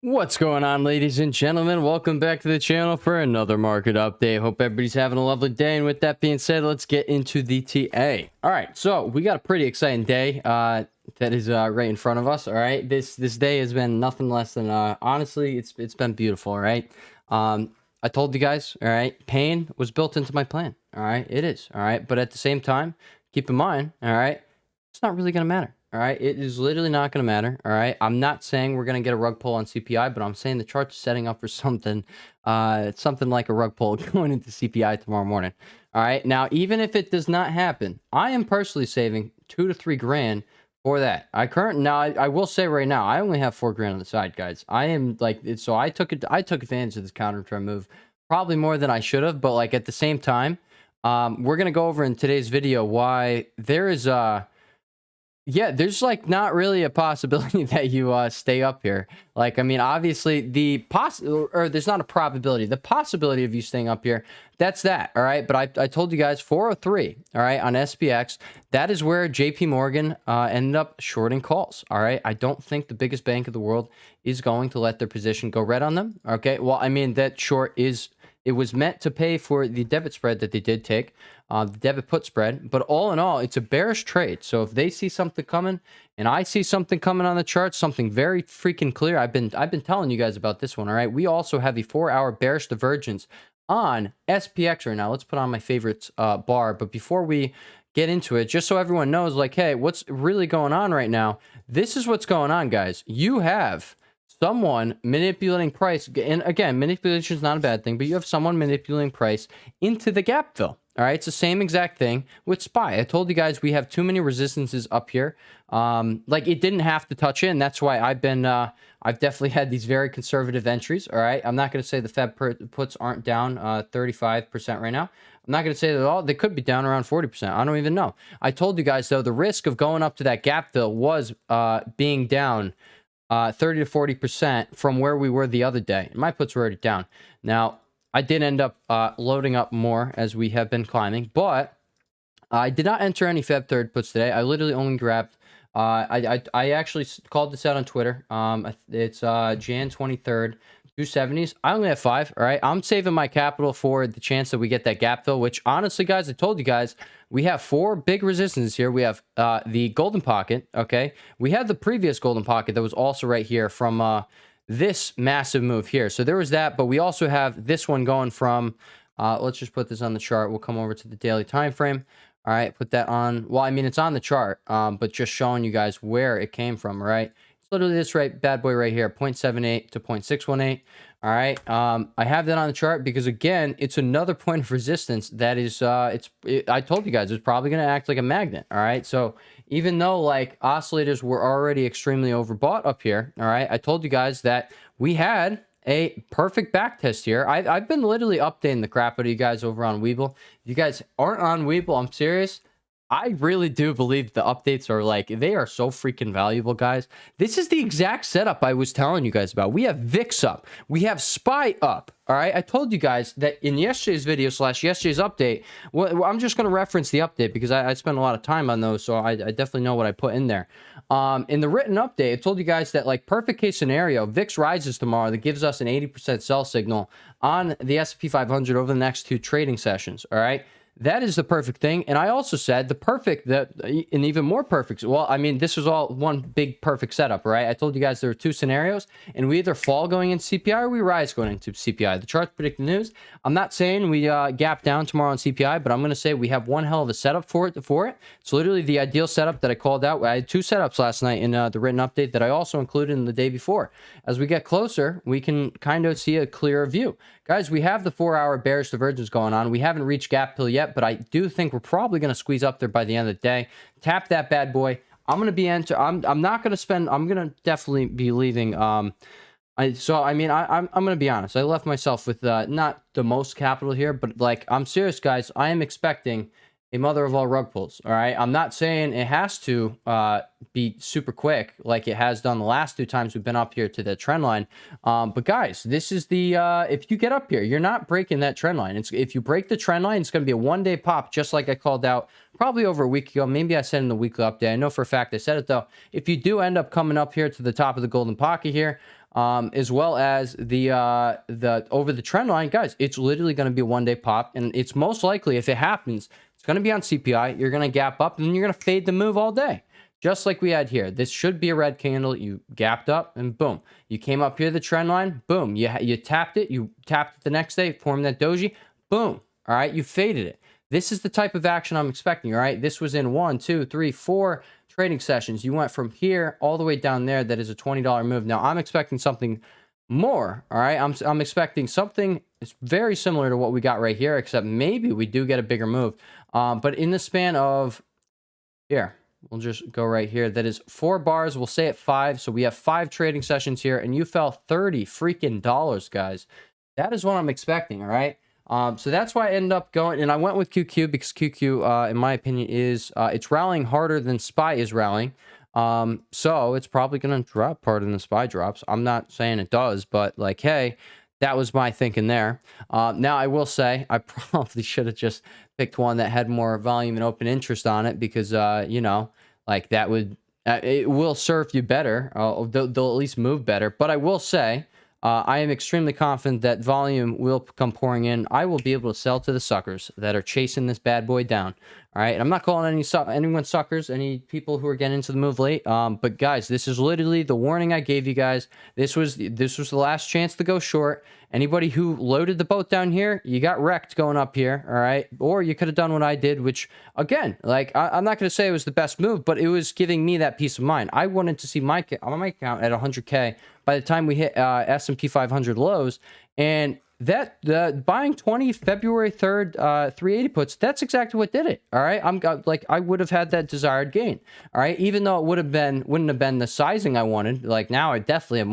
What's going on, ladies and gentlemen? Welcome back to the channel for another market update. Hope everybody's having a lovely day. And with that being said, let's get into the TA. All right, so we got a pretty exciting day that is right in front of us. All right, this day has been nothing less than honestly, it's been beautiful. All right, I told you guys. All right, pain was built into my plan. All right, it is. All right, but at the same time, keep in mind. All right, it's not really gonna matter. All right, it is literally not going to matter. All right, I'm not saying we're going to get a rug pull on CPI, but I'm saying the chart's setting up for something, something like a rug pull going into CPI tomorrow morning. All right, now even if it does not happen, I am personally saving $2 to $3 grand for that. I will say right now, I only have $4 grand on the side, guys. I am like, so I took advantage of this counter trend move, probably more than I should have, but like at the same time, we're gonna go over in today's video why there is yeah, there's like not really a possibility that you stay up here. Like, I mean, obviously or there's not a probability. The possibility of you staying up here, that's that. All right. But I told you guys 403. All right. On SPX, that is where JP Morgan ended up shorting calls. All right. I don't think the biggest bank of the world is going to let their position go red on them. Okay. Well, I mean, that short it was meant to pay for the debit spread that they did take, the debit put spread. But all in all, it's a bearish trade. So if they see something coming and I see something coming on the chart, something very freaking clear, I've been telling you guys about this one. All right. We also have a 4-hour bearish divergence on SPX right now. Let's put on my favorite bar. But before we get into it, just so everyone knows, like, hey, what's really going on right now? This is what's going on, guys. You have someone manipulating price, and again, manipulation is not a bad thing, but you have someone manipulating price into the gap fill. All right, it's the same exact thing with SPY. I told you guys we have too many resistances up here. Like it didn't have to touch in. That's why I've definitely had these very conservative entries. All right, I'm not going to say the Fed puts aren't down 35% right now. I'm not going to say that all. They could be down around 40%. I don't even know. I told you guys though the risk of going up to that gap fill was being down 30 to 40% from where we were the other day. My puts were already down. Now, I did end up loading up more as we have been climbing, but I did not enter any Feb 3rd puts today. I literally only grabbed, I actually called this out on Twitter. It's Jan 23rd. 270s. I only have 5. All right. I'm saving my capital for the chance that we get that gap fill, which honestly, guys, I told you guys, we have 4 big resistances here. We have the golden pocket. Okay. We had the previous golden pocket that was also right here from this massive move here. So there was that, but we also have this one going from, let's just put this on the chart. We'll come over to the daily time frame. All right. Put that on. Well, I mean, it's on the chart, but just showing you guys where it came from. All right. Literally this bad boy right here, 0.78 to 0.618. All right. I have that on the chart because again, it's another point of resistance that is, I told you guys, it's probably going to act like a magnet. All right. So even though like oscillators were already extremely overbought up here. All right. I told you guys that we had a perfect back test here. I've been literally updating the crap out of you guys over on Webull. If you guys aren't on Webull, I'm serious. I really do believe the updates are like, they are so freaking valuable, guys. This is the exact setup I was telling you guys about. We have VIX up. We have SPY up. All right. I told you guys that in yesterday's video / yesterday's update. Well, I'm just going to reference the update because I spent a lot of time on those. So I definitely know what I put in there. In the written update, I told you guys that like perfect case scenario, VIX rises tomorrow. That gives us an 80% sell signal on the S&P 500 over the next 2 trading sessions. All right. That is the perfect thing. And I also said an even more perfect. Well, I mean, this was all one big perfect setup, right? I told you guys there were 2 scenarios and we either fall going into CPI or we rise going into CPI. The charts predict the news. I'm not saying we gap down tomorrow on CPI, but I'm going to say we have one hell of a setup for it. It's literally the ideal setup that I called out. I had 2 setups last night in the written update that I also included in the day before. As we get closer, we can kind of see a clearer view. Guys, we have the 4-hour bearish divergence going on. We haven't reached gap fill yet, but I do think we're probably going to squeeze up there by the end of the day. Tap that bad boy. I'm going to be I'm not going to spend. I'm going to definitely be leaving. I'm going to be honest. I left myself with not the most capital here, but like I'm serious, guys. I am expecting a mother of all rug pulls. All right. I'm not saying it has to be super quick like it has done the last 2 times we've been up here to the trend line. But guys, this is the if you get up here, you're not breaking that trend line. If you break the trend line, it's going to be a 1-day pop, just like I called out probably over a week ago. Maybe I said in the weekly update. I know for a fact I said it though. If you do end up coming up here to the top of the golden pocket here, as well as the over the trend line, guys. It's literally going to be a 1 day pop, and it's most likely, if it happens, it's going to be on CPI. You're going to gap up, and then you're going to fade the move all day, just like we had here. This should be a red candle. You gapped up, and boom, you came up here the trend line. Boom, you tapped it. You tapped it the next day, formed that doji. Boom. All right, you faded it. This is the type of action I'm expecting. All right, this was in 1, 2, 3, 4 trading sessions. You went from here all the way down there. That is a $20 move. Now I'm expecting something more. All right, I'm expecting something very similar to what we got right here, except maybe we do get a bigger move. But in the span of here, we'll just go right here. That is 4 bars. We'll say at 5. So we have 5 trading sessions here, and you fell $30 freaking dollars, guys. That is what I'm expecting. All right. So that's why I ended up going, and I went with QQ because QQ, in my opinion, is it's rallying harder than SPY is rallying. So it's probably going to drop harder than the SPY drops. I'm not saying it does, but like, hey, that was my thinking there. Now I will say I probably should have just picked one that had more volume and open interest on it because, you know, like that would, it will serve you better. They'll at least move better. But I will say, I am extremely confident that volume will come pouring in. I will be able to sell to the suckers that are chasing this bad boy down. All right, and I'm not calling anyone suckers, any people who are getting into the move late. But guys, this is literally the warning I gave you guys. This was the last chance to go short. Anybody who loaded the boat down here, you got wrecked going up here. All right, or you could have done what I did, which again, like I'm not going to say it was the best move, but it was giving me that peace of mind. I wanted to see my account at 100K by the time we hit S&P 500 lows, and that buying 20 February 3rd 380 puts, that's exactly what did it. All right, I would have had that desired gain. All right, even though it wouldn't have been the sizing I wanted. Like now I definitely have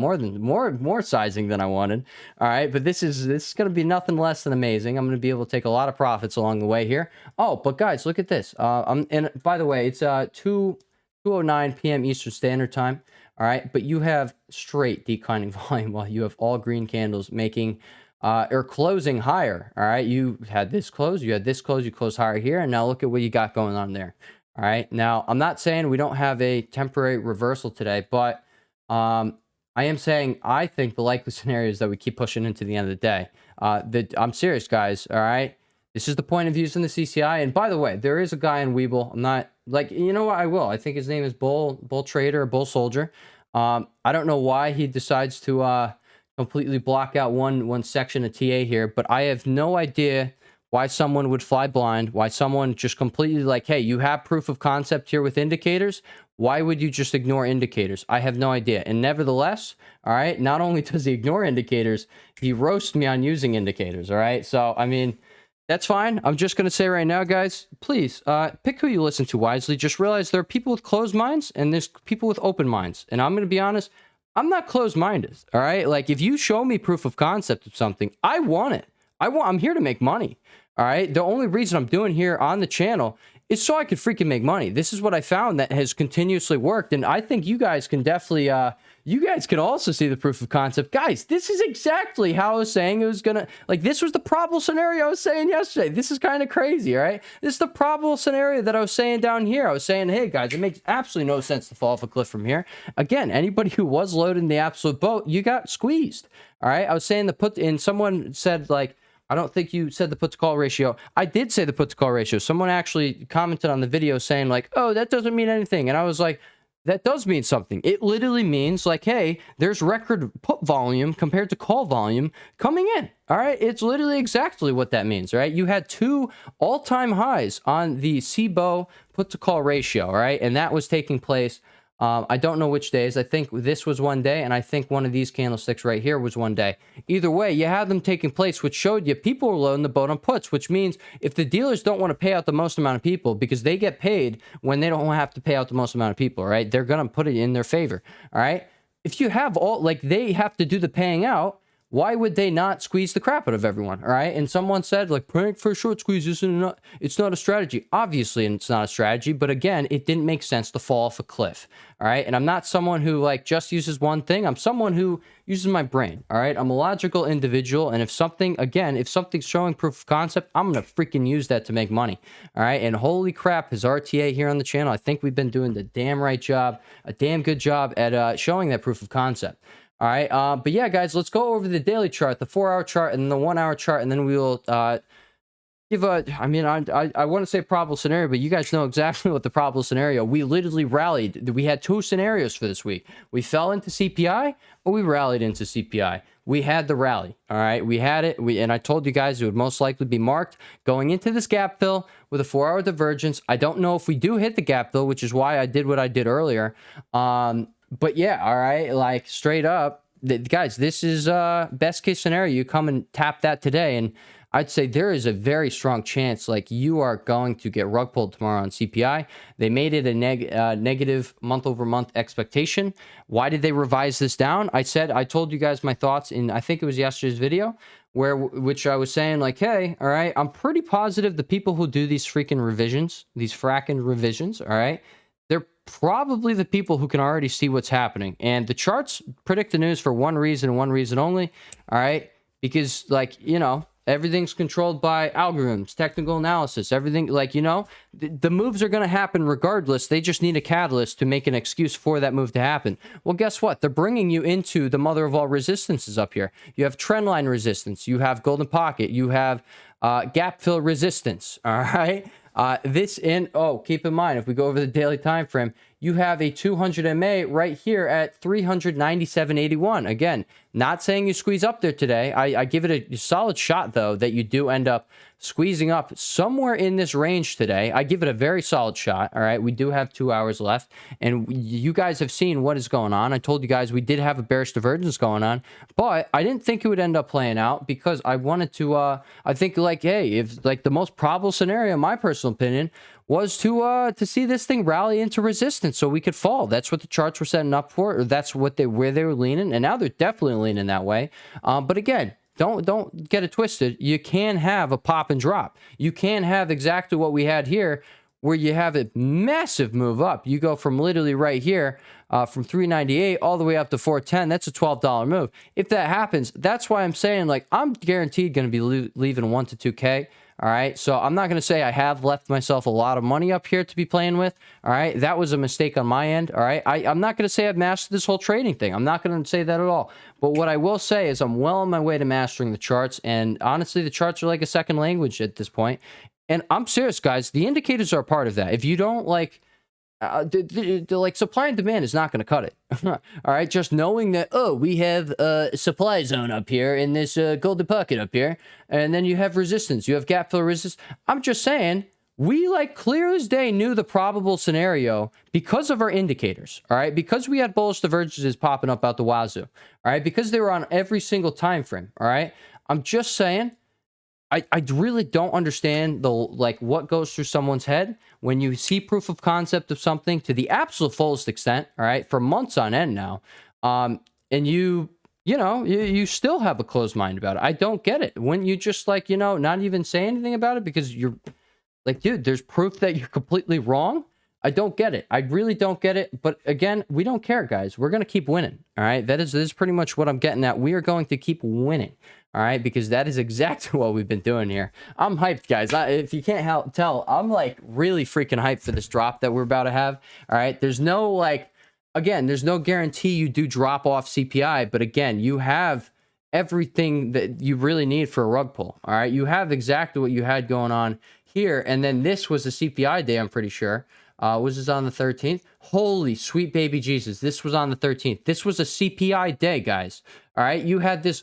more sizing than I wanted. All right, but this is going to be nothing less than amazing. I'm going to be able to take a lot of profits along the way here. Oh, but guys, look at this. And by the way, it's 2:09 p.m. Eastern Standard Time. All right, but you have straight declining volume while you have all green candles making or closing higher. All right, you had this close, you had this close, you close higher here, and now look at what you got going on there. All right, now I'm not saying we don't have a temporary reversal today, but I am saying I think the likely scenario is that we keep pushing into the end of the day. I'm serious, guys. All right, this is the point of using the CCI. And by the way, there is a guy in Weeble. I'm not like, you know what? I will. I think his name is Bull Trader or Bull Soldier. I don't know why he decides to completely block out one section of TA here, but I have no idea why someone would fly blind, why someone just completely like, hey, you have proof of concept here with indicators. Why would you just ignore indicators? I have no idea. And nevertheless, all right, not only does he ignore indicators, he roasts me on using indicators. All right. So, I mean, that's fine. I'm just going to say right now, guys, please pick who you listen to wisely. Just realize there are people with closed minds and there's people with open minds. And I'm going to be honest, I'm not closed-minded. All right. Like if you show me proof of concept of something, I want it. I'm here to make money. All right. The only reason I'm doing here on the channel is so I could freaking make money. This is what I found that has continuously worked. And I think you guys can definitely, you guys can also see the proof of concept. Guys, this is exactly how I was saying it was going to, like, this was the probable scenario I was saying yesterday. This is kind of crazy, all right? This is the probable scenario that I was saying down here. I was saying, hey, guys, it makes absolutely no sense to fall off a cliff from here. Again, anybody who was loading the absolute boat, you got squeezed, all right? I was saying the put, and someone said, like, I don't think you said the put to call ratio. I did say the put to call ratio. Someone actually commented on the video saying like, oh, that doesn't mean anything. And I was like, that does mean something. It literally means like, hey, there's record put volume compared to call volume coming in. All right. It's literally exactly what that means. Right. You had 2 all-time highs on the CBOE put to call ratio. All right. And that was taking place. I don't know which days. I think this was one day, and I think one of these candlesticks right here was one day. Either way, you had them taking place, which showed you people were loading the boat on puts, which means if the dealers don't want to pay out the most amount of people because they get paid when they don't have to pay out the most amount of people, right? They're going to put it in their favor, all right? If you have all, like they have to do the paying out, why would they not squeeze the crap out of everyone? All right. And someone said, like, praying for a short squeeze it's not a strategy. Obviously, it's not a strategy. But again, it didn't make sense to fall off a cliff. All right. And I'm not someone who like just uses one thing. I'm someone who uses my brain. All right. I'm a logical individual. And if something's showing proof of concept, I'm going to freaking use that to make money. All right. And holy crap, his RTA here on the channel, I think we've been doing the damn right job, a damn good job at showing that proof of concept. All right. But yeah, guys, let's go over the daily chart, the 4-hour chart, and the 1-hour chart, and then we will give a, I mean, I want to say probable scenario, but you guys know exactly what the probable scenario. We literally rallied. We had 2 scenarios for this week. We fell into CPI, or we rallied into CPI. We had the rally. All right, we had it. And I told you guys it would most likely be marked going into this gap fill with a 4-hour divergence. I don't know if we do hit the gap fill, which is why I did what I did earlier. But yeah, all right, like straight up, guys, this is best case scenario. You come and tap that today, and I'd say there is a very strong chance like you are going to get rug pulled tomorrow on CPI. They made it a negative month over month expectation. Why did they revise this down? I told you guys my thoughts in, I think it was yesterday's video, which I was saying like, hey, all right, I'm pretty positive the people who do these freaking revisions, these fracking revisions, all right, they're probably the people who can already see what's happening. And the charts predict the news for one reason only, all right, because like, you know, everything's controlled by algorithms, technical analysis, everything. Like, you know, the moves are going to happen regardless. They just need a catalyst to make an excuse for that move to happen. Well, guess what? They're bringing you into the mother of all resistances up here. You have trendline resistance. You have golden pocket. You have gap fill resistance. All right. Keep in mind, if we go over the daily time frame, you have a 200 MA right here at 397.81. Again, not saying you squeeze up there today. I give it a solid shot, though, that you do end up squeezing up somewhere in this range today. I give it a very solid shot. All right, we do have 2 hours left, and you guys have seen what is going on. I told you guys we did have a bearish divergence going on, but I didn't think it would end up playing out because I wanted to, I think like, hey, if like the most probable scenario, in my personal opinion, was to see this thing rally into resistance so we could fall. That's what the charts were setting up for, or that's what where they were leaning, and now they're definitely leaning that way. But again, don't get it twisted. You can have a pop and drop. You can have exactly what we had here, where you have a massive move up. You go from literally right here, from 398 all the way up to 410. That's a $12 move. If that happens, that's why I'm saying, like, I'm guaranteed going to be leaving 1 to 2K. All right, so I'm not going to say I have left myself a lot of money up here to be playing with. All right, that was a mistake on my end. All right, I'm not going to say I've mastered this whole trading thing. I'm not going to say that at all. But what I will say is I'm well on my way to mastering the charts. And honestly, the charts are like a second language at this point. And I'm serious, guys. The indicators are a part of that. If you don't like... like supply and demand is not going to cut it. All right, just knowing that, oh, we have a supply zone up here in this golden pocket up here, and then you have resistance, you have gap fill resistance. I'm just saying, we like clear as day knew the probable scenario because of our indicators. All right, because we had bullish divergences popping up out the wazoo. All right, because they were on every single time frame. All right, I'm just saying, I really don't understand what goes through someone's head when you see proof of concept of something to the absolute fullest extent, all right, for months on end now, and you still have a closed mind about it. I don't get it. When you just not even say anything about it because you're like, dude, there's proof that you're completely wrong. I don't get it. I really don't get it. But again, we don't care, guys. We're going to keep winning. All right. This is pretty much what I'm getting at. We are going to keep winning. All right. Because that is exactly what we've been doing here. I'm hyped, guys. If you can't tell, I'm like really freaking hyped for this drop that we're about to have. All right. There's no there's no guarantee you do drop off CPI. But again, you have everything that you really need for a rug pull. All right. You have exactly what you had going on here. And then this was a CPI day, I'm pretty sure. Was this on the 13th? Holy sweet baby Jesus. This was on the 13th. This was a CPI day, guys. All right. You had this.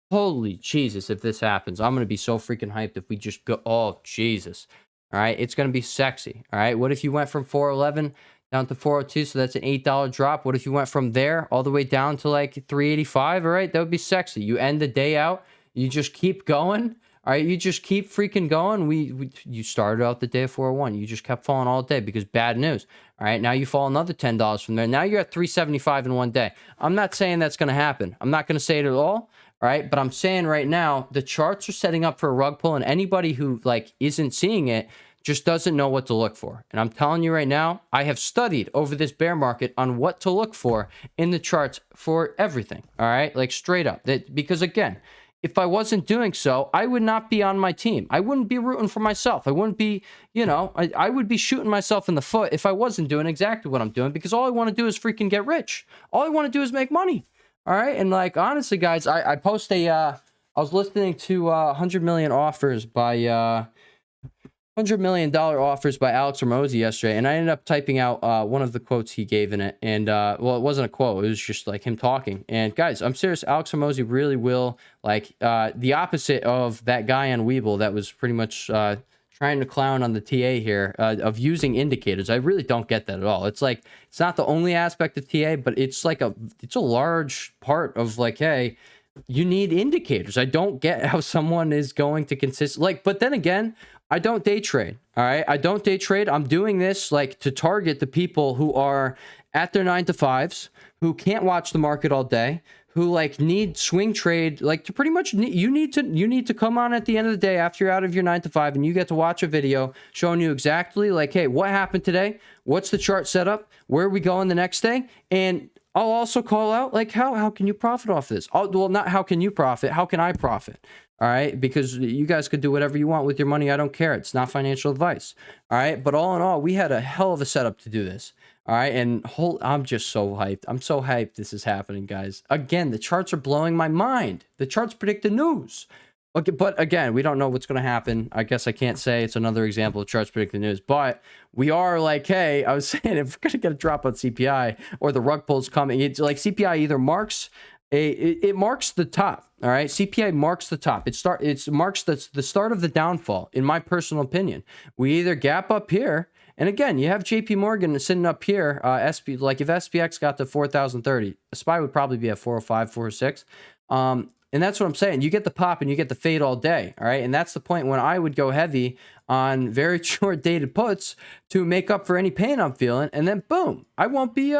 Holy Jesus. If this happens, I'm going to be so freaking hyped if we just go. Oh, Jesus. All right. It's going to be sexy. All right. What if you went from 411 down to 402? So that's an $8 drop. What if you went from there all the way down to like 385? All right. That would be sexy. You end the day out. You just keep going. All right, you just keep freaking going. You started out the day at 401. You just kept falling all day because bad news. All right, now you fall another $10 from there. Now you're at 375 in one day. I'm not saying that's going to happen. I'm not going to say it at all. All right, but I'm saying right now the charts are setting up for a rug pull, and anybody who isn't seeing it just doesn't know what to look for. And I'm telling you right now, I have studied over this bear market on what to look for in the charts for everything. All right, like straight up. Because again, if I wasn't doing so, I would not be on my team. I wouldn't be rooting for myself. I wouldn't be, I would be shooting myself in the foot if I wasn't doing exactly what I'm doing, because all I want to do is freaking get rich. All I want to do is make money. All right. And like, honestly, guys, I post I was listening to 100 million offers by $100 million offers by Alex Ramosi yesterday, and I ended up typing out one of the quotes he gave in it. And well, it wasn't a quote; it was just like him talking. And guys, I'm serious. Alex Ramosi really will like the opposite of that guy on Weeble that was pretty much trying to clown on the TA here of using indicators. I really don't get that at all. It's like it's not the only aspect of TA, but it's like it's a large part of like, hey, you need indicators. I don't get how someone is going to consist like, but then again, I don't day trade. All right. I don't day trade. I'm doing this like to target the people who are at their 9 to 5s, who can't watch the market all day, who like need swing trade, like to pretty much you need to come on at the end of the day after you're out of your 9 to 5 and you get to watch a video showing you exactly like, hey, what happened today? What's the chart setup? Where are we going the next day? And I'll also call out like how can you profit off this? Well, not how can you profit, how can I profit? All right, because you guys could do whatever you want with your money. I don't care. It's not financial advice. All right, but all in all, we had a hell of a setup to do this. All right, and I'm just so hyped. I'm so hyped this is happening, guys. Again, the charts are blowing my mind. The charts predict the news. Okay, but again, we don't know what's going to happen. I guess I can't say it's another example of charts predicting the news, but we are like, hey, I was saying if we're going to get a drop on CPI or the rug pull's coming, it's like CPI either marks it marks the top. All right, CPI marks the top. It marks the start of the downfall. In my personal opinion, we either gap up here, and again, you have JP Morgan sitting up here. Like if SPX got to 4,030, a SPY would probably be at 405, 406. And that's what I'm saying. You get the pop and you get the fade all day. All right. And that's the point when I would go heavy on very short dated puts to make up for any pain I'm feeling. And then boom, I won't be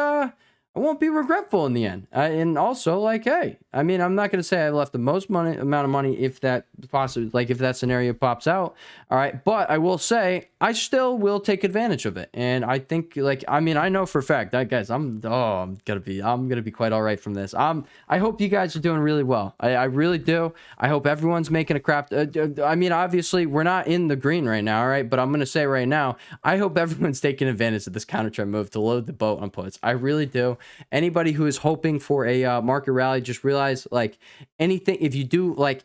regretful in the end. And also, like, hey, I mean, I'm not going to say I left the most amount of money if that possibly, like, if that scenario pops out. All right. But I will say I still will take advantage of it. And I think, like, I mean, I know for a fact that, guys, I'm going to be quite all right from this. I hope you guys are doing really well. I really do. I hope everyone's making a crap. I mean, obviously, we're not in the green right now. All right. But I'm going to say right now, I hope everyone's taking advantage of this counter trend move to load the boat on puts. I really do. Anybody who is hoping for a market rally, just realize like anything, if you do like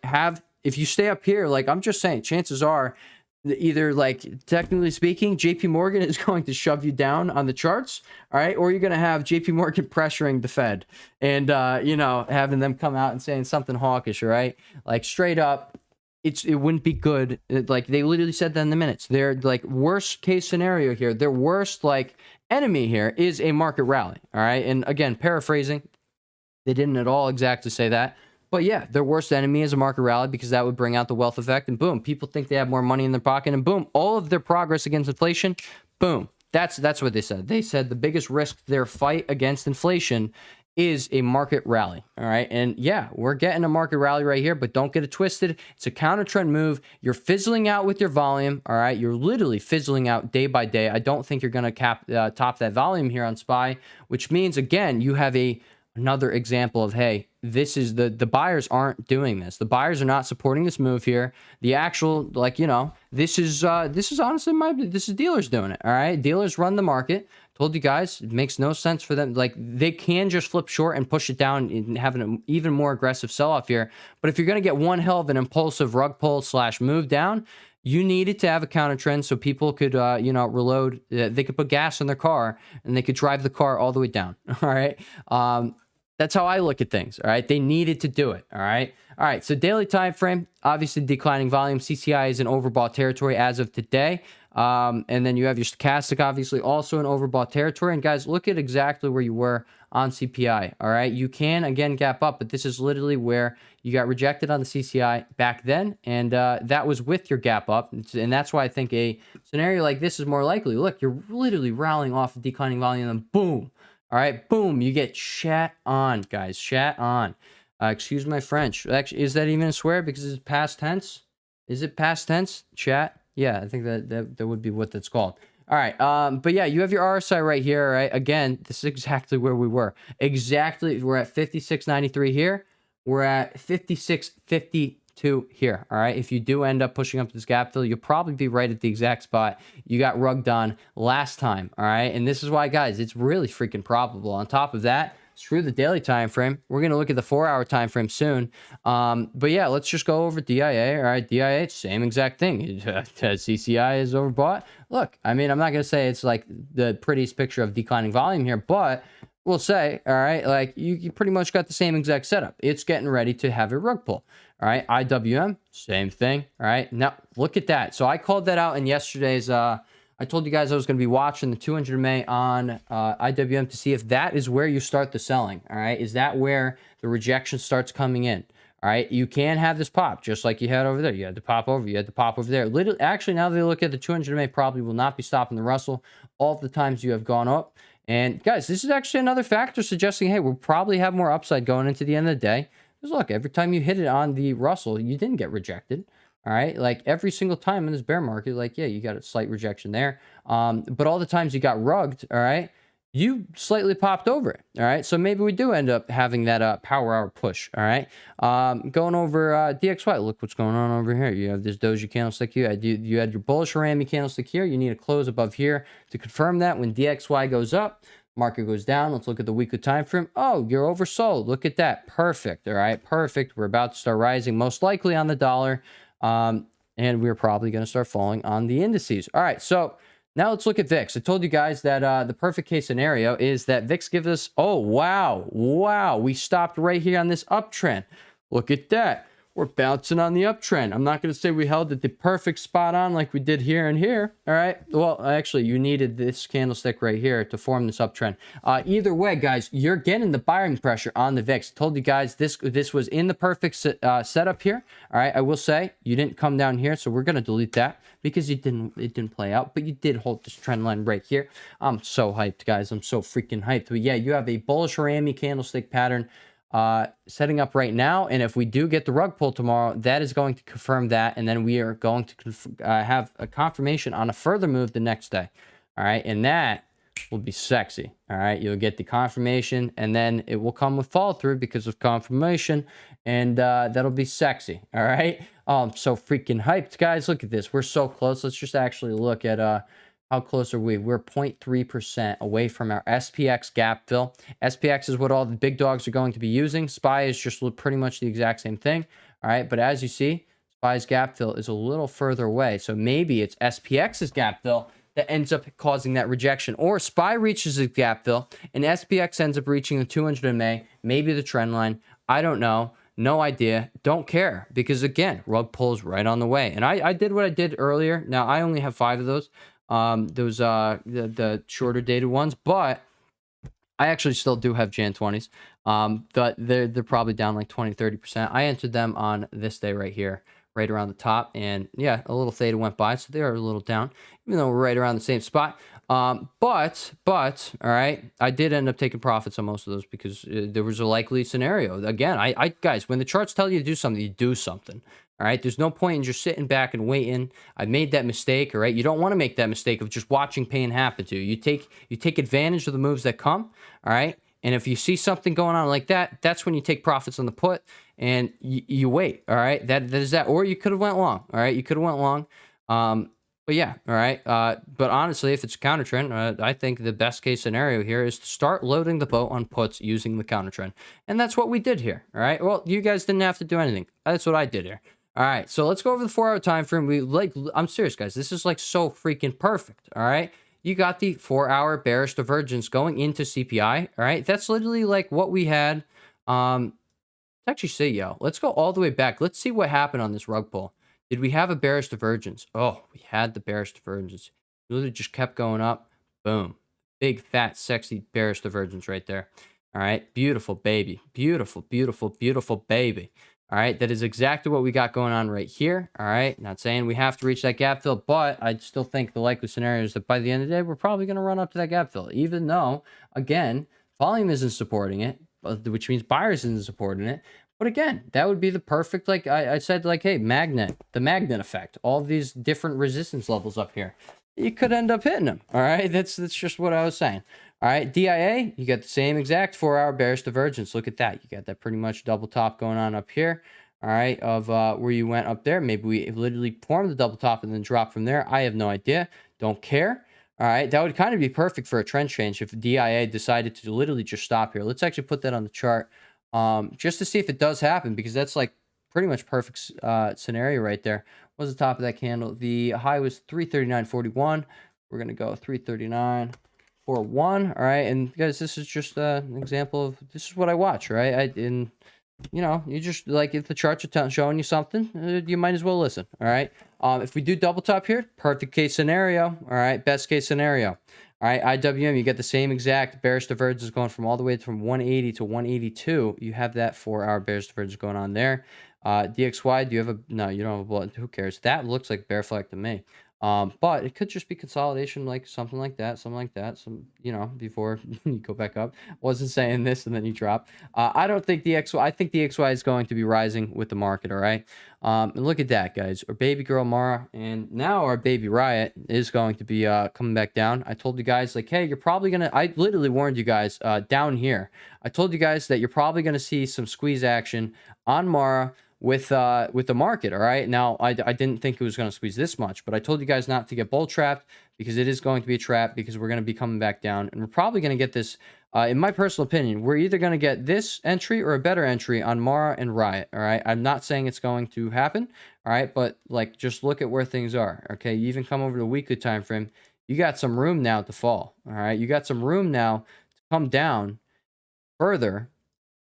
if you stay up here, like I'm just saying, chances are either like technically speaking, JP Morgan is going to shove you down on the charts. All right. Or you're going to have JP Morgan pressuring the Fed and, having them come out and saying something hawkish. All right. Like straight up. It wouldn't be good. Like they literally said that in the minutes. Their like worst case scenario here, their worst like enemy here is a market rally. All right. And again, paraphrasing, they didn't at all exactly say that. But yeah, their worst enemy is a market rally because that would bring out the wealth effect. And boom, people think they have more money in their pocket. And boom, all of their progress against inflation, boom. That's what they said. They said the biggest risk to their fight against inflation is a market rally. All right. And yeah, we're getting a market rally right here, but don't get it twisted. It's a counter trend move. You're fizzling out with your volume. All right. You're literally fizzling out day by day. I don't think you're going to top that volume here on SPY, which means, again, you have another example of, hey, this is the buyers aren't doing this. The buyers are not supporting this move here. The actual, like, this is honestly this is dealers doing it. All right. Dealers run the market. Told you guys, it makes no sense for them. Like they can just flip short and push it down and have an even more aggressive sell-off here. But if you're going to get one hell of an impulsive rug pull / move down, you needed to have a counter trend so people could, reload. They could put gas in their car and they could drive the car all the way down. All right. That's how I look at things. All right. They needed to do it. All right. All right. So daily time frame, obviously declining volume. CCI is in overbought territory as of today. And then you have your stochastic, obviously also in overbought territory. And guys, look at exactly where you were on CPI. All right. You can again gap up, but this is literally where you got rejected on the CCI back then. And that was with your gap up. And that's why I think a scenario like this is more likely. Look, you're literally rallying off of declining volume and boom. All right. Boom. You get shat on, guys. Shat on. Excuse my French. Actually, is that even a swear? Because it's past tense. Is it past tense? Chat. Yeah, I think that would be what that's called. All right. But yeah, you have your RSI right here. All right. Again, this is exactly where we were. Exactly. We're at 56.93 here. We're at 56.52 here. All right. If you do end up pushing up this gap fill, you'll probably be right at the exact spot you got rugged on last time. All right. And this is why, guys, it's really freaking probable. On top of that, through the daily time frame. We're going to look at the 4-hour time frame soon. But yeah, let's just go over DIA. All right, DIA, same exact thing. CCI is overbought. Look, I mean, I'm not going to say it's like the prettiest picture of declining volume here, but we'll say, all right, like you pretty much got the same exact setup. It's getting ready to have a rug pull. All right, IWM, same thing. All right, now look at that. So I called that out in yesterday's. I told you guys I was going to be watching the 200 MA on IWM to see if that is where you start the selling. All right, is that where the rejection starts coming in? All right, you can have this pop just like you had over there. You had to pop over, you had to pop over there. Literally, actually, now that they look at the 200 MA, probably will not be stopping the Russell all of the times you have gone up. And guys, this is actually another factor suggesting, hey, we'll probably have more upside going into the end of the day. Because look, every time you hit it on the Russell, you didn't get rejected. All right, like every single time in this bear market, like, yeah, you got a slight rejection there. But all the times you got rugged, all right, you slightly popped over it. All right, so maybe we do end up having that power hour push. All right, going over DXY. Look what's going on over here. You have this doji candlestick here. You had your bullish Rami candlestick here. You need to close above here to confirm that. When DXY goes up, market goes down. Let's look at the weekly time frame. Oh, you're oversold. Look at that. Perfect. All right, perfect. We're about to start rising, most likely on the dollar. And we're probably going to start falling on the indices. All right, so now let's look at VIX. I told you guys that the perfect case scenario is that VIX gives us, oh, wow, we stopped right here on this uptrend. Look at that. We're bouncing on the uptrend. I'm not going to say we held it the perfect spot on like we did here and here. All right. Well, actually, you needed this candlestick right here to form this uptrend. Either way, guys, you're getting the buying pressure on the VIX. I told you guys this was in the perfect setup here. All right. I will say you didn't come down here, so we're going to delete that because it didn't play out, but you did hold this trend line right here. I'm so hyped, guys. I'm so freaking hyped. But yeah, you have a bullish Rami candlestick pattern setting up right now, and if we do get the rug pull tomorrow, that is going to confirm that, and then we are going to have a confirmation on a further move the next day. All right, and that will be sexy. All right, you'll get the confirmation, and then it will come with follow through because of confirmation, and that'll be sexy. All right, I'm so freaking hyped, guys. Look at this, we're so close. Let's just actually look at how close are we? We're 0.3% away from our SPX gap fill. SPX is what all the big dogs are going to be using. SPY is just pretty much the exact same thing. All right, but as you see, SPY's gap fill is a little further away. So maybe it's SPX's gap fill that ends up causing that rejection. Or SPY reaches a gap fill and SPX ends up reaching the 200 MA, maybe the trend line. I don't know. No idea. Don't care. Because again, rug pull is right on the way. And I did what I did earlier. Now, I only have 5 of those. Those the shorter dated ones, but I actually still do have Jan 20s. But they're probably down like 20-30%. I entered them on this day right here, right around the top, and yeah, a little theta went by, so they are a little down, even though we're right around the same spot. But all right, I did end up taking profits on most of those because there was a likely scenario. Again, I guys, when the charts tell you to do something, you do something. All right, there's no point in just sitting back and waiting. I made that mistake. All right, you don't want to make that mistake of just watching pain happen to you. You take advantage of the moves that come. All right, and if you see something going on like that, that's when you take profits on the put and you wait. All right, that is that. Or you could have went long. All right, you could have went long. But yeah, all right. But honestly, if it's a counter trend, I think the best case scenario here is to start loading the boat on puts using the counter trend, and that's what we did here. All right. Well, you guys didn't have to do anything. That's what I did here. All right, so let's go over the 4-hour time frame. I'm serious, guys. This is like so freaking perfect. All right, you got the 4-hour bearish divergence going into CPI. All right, that's literally like what we had. Let's actually say, yo, let's go all the way back. Let's see what happened on this rug pull. Did we have a bearish divergence? Oh, we had the bearish divergence. It literally just kept going up. Boom, big fat sexy bearish divergence right there. All right, beautiful baby, beautiful, beautiful, beautiful baby. All right, that is exactly what we got going on right here. All right, not saying we have to reach that gap fill, but I still think the likely scenario is that by the end of the day, we're probably going to run up to that gap fill, even though, again, volume isn't supporting it, which means buyers isn't supporting it. But again, that would be the perfect, like I said, like, hey, the magnet effect, all these different resistance levels up here. You could end up hitting them. All right, that's just what I was saying. All right, DIA, you got the same exact 4-hour bearish divergence. Look at that. You got that pretty much double top going on up here. All right, of where you went up there. Maybe we literally formed the double top and then dropped from there. I have no idea. Don't care. All right, that would kind of be perfect for a trend change if DIA decided to literally just stop here. Let's actually put that on the chart just to see if it does happen, because that's like pretty much perfect scenario right there. What was the top of that candle? The high was 339.41. We're going to go 339.41. All right, and guys, this is just an example of this is what I watch, right? You know, you just like if the charts are showing you something, you might as well listen. All right. If we do double top here, perfect case scenario. All right. Best case scenario. All right. IWM, you get the same exact bearish divergence going from all the way from 180 to 182. You have that 4-hour bearish divergence going on there. DXY, do you have a, no, you don't have a bullet. Who cares? That looks like bear flag to me. But it could just be consolidation, like something like that, some, you know, before you go back up. Wasn't saying this and then you drop. I don't think I think DXY is going to be rising with the market, all right? And look at that, guys. Our baby girl Mara and now our baby Riot is going to be coming back down. I told you guys, like, hey, you're probably gonna, I literally warned you guys down here. I told you guys that you're probably gonna see some squeeze action on Mara with the market. All right, now I didn't think it was going to squeeze this much, but I told you guys not to get bull trapped, because it is going to be a trap, because we're going to be coming back down, and we're probably going to get this in my personal opinion, we're either going to get this entry or a better entry on Mara and Riot. All right, I'm not saying it's going to happen, all right, but like just look at where things are. Okay, you even come over to the weekly time frame, you got some room now to fall. All right, you got some room now to come down further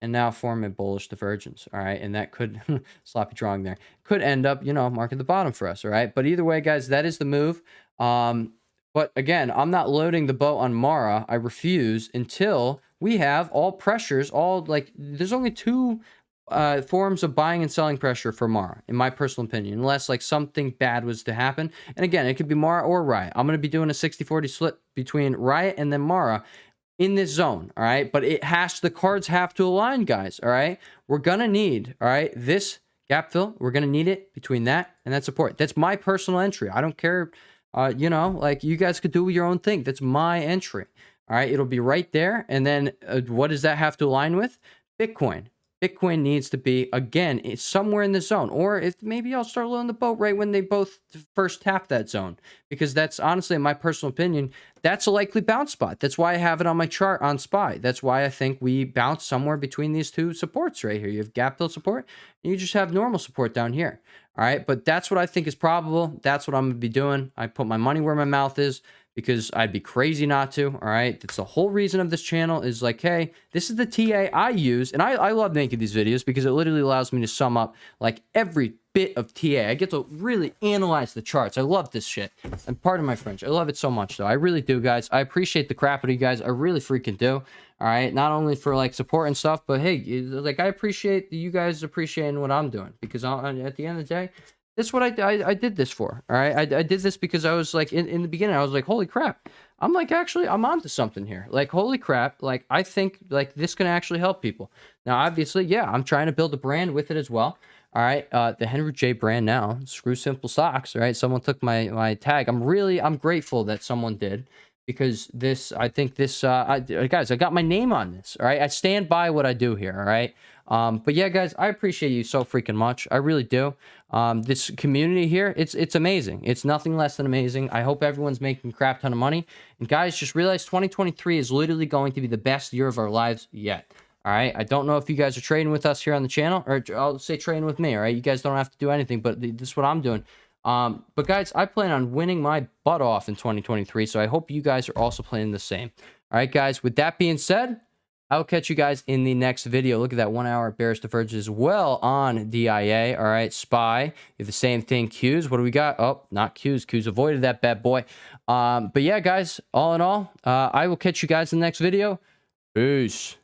and now form a bullish divergence. All right, and that could sloppy drawing there could end up, you know, marking the bottom for us. All right, but either way, guys, that is the move. But again, I'm not loading the boat on Mara. I refuse until we have all pressures, all like there's only two forms of buying and selling pressure for Mara, in my personal opinion, unless like something bad was to happen. And again, it could be Mara or Riot. I'm going to be doing a 60-40 split between Riot and then Mara in this zone. All right, but the cards have to align, guys. All right, we're gonna need, all right, this gap fill, we're gonna need it between that and that support. That's my personal entry. I don't care, you know, like you guys could do your own thing. That's my entry. All right, it'll be right there. And then what does that have to align with? Bitcoin. Bitcoin needs to be, again, it's somewhere in the zone. Or if maybe I'll start loading the boat right when they both first tap that zone. Because that's honestly, in my personal opinion, that's a likely bounce spot. That's why I have it on my chart on SPY. That's why I think we bounce somewhere between these two supports right here. You have gap fill support, and you just have normal support down here. All right, but that's what I think is probable. That's what I'm going to be doing. I put my money where my mouth is, because I'd be crazy not to. All right, that's the whole reason of this channel, is like, hey, this is the TA I use, and I love making these videos because it literally allows me to sum up like every bit of TA. I get to really analyze the charts. I love this shit. And pardon my French, I love it so much though. I really do, guys. I appreciate the crap out of you guys. I really freaking do. All right, not only for like support and stuff, but hey, like I appreciate you guys appreciating what I'm doing, because at the end of the day, this is what I did this for. All right, I did this because I was like in the beginning, I was like, holy crap, I'm like, actually I'm onto something here. Like, holy crap, like I think like this can actually help people. Now obviously, yeah, I'm trying to build a brand with it as well. All right, the Henry J brand now, Screw Simple Stocks. All right, someone took my tag. I'm grateful that someone did, because this, I think this, guys, I got my name on this. All right, I stand by what I do here. All right, but yeah, guys, I appreciate you so freaking much. I really do. This community here, it's amazing. It's nothing less than amazing. I hope everyone's making a crap ton of money. And guys, just realize 2023 is literally going to be the best year of our lives yet. All right, I don't know if you guys are trading with us here on the channel, or I'll say trading with me. All right, you guys don't have to do anything, but this is what I'm doing. But guys, I plan on winning my butt off in 2023, so I hope you guys are also planning the same. All right, guys, with that being said, I'll catch you guys in the next video. Look at that 1 hour bearish divergence as well on DIA. All right, SPY, you have the same thing. Qs, what do we got? Oh, not Qs. Qs avoided that bad boy. But yeah, guys, all in all, I will catch you guys in the next video. Peace.